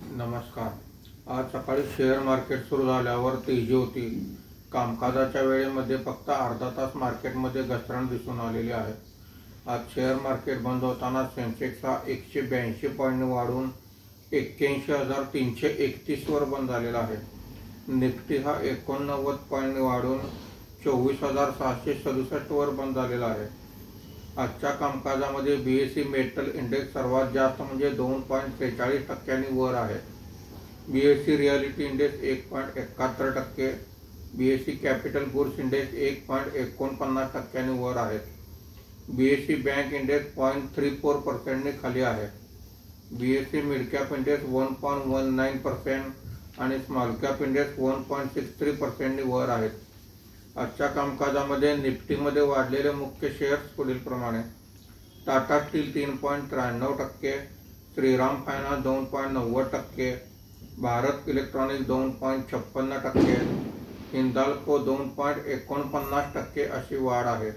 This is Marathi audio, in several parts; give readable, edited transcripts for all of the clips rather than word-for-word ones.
नमस्कार। आज सकाळी शेअर मार्केट सुरू झाल्यावर तेजी होती। कामकाजाच्या वेळेमध्ये फक्त अर्धा तास मार्केटमध्ये घसरण दिसून आलेली आहे। आज शेअर मार्केट बंद होताना सेन्सेक्स हा 182 पॉईंट वाढून 81,331 वर बंद झालेला आहे। निफ्टी हा 89 पॉईंट वाढून 24,667 वर बंद झालेला आहे। आजच्या कामकाजामध्ये बीएसई मेटल इंडेक्स सर्वात जास्त म्हणजे 2.43% वर आहे। BSE reality index 1.71%, BSE capital goods index 1.49% वर आहे। बीएसई बँक इंडेक्स 0.34% खाली आहे। बीएसई मिड कॅप इंडेक्स 1.19% आणि स्मॉल कॅप इंडेक्स 1.63% वर आहेत। आजच्या कामकाजामध्ये निफ्टीमध्ये वाढलेले मुख्य शेअर्स पुढील प्रमाणे: Tata steel 3.93%, Shriram finance 2.90%, Bharat electronics 2.56%, Hindalco 2.49% अशी वाढ आहे।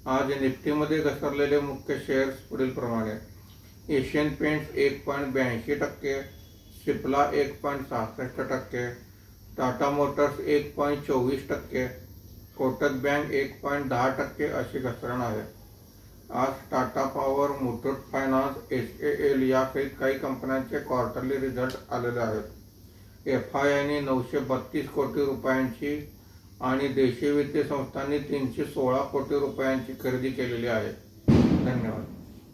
आज निफ्टीमध्ये घसरलेले मुख्य शेअर्स पुढील प्रमाणे: Asian paints 1.82%, Cipla 1.66%, Tata Motors 1.24%, Kotak bank 1.10% अशी घसरण आहे। आज Tata power, Muthoot finance, HAL यासहित काही कंपन्यांचे क्वार्टरली रिझल्ट आलेले आहेत। FIIने 932 कोटी रुपयांची आणि देशी वित्तीय संस्थांनी 316 कोटी रुपयांची खरेदी केलेली आहे। धन्यवाद।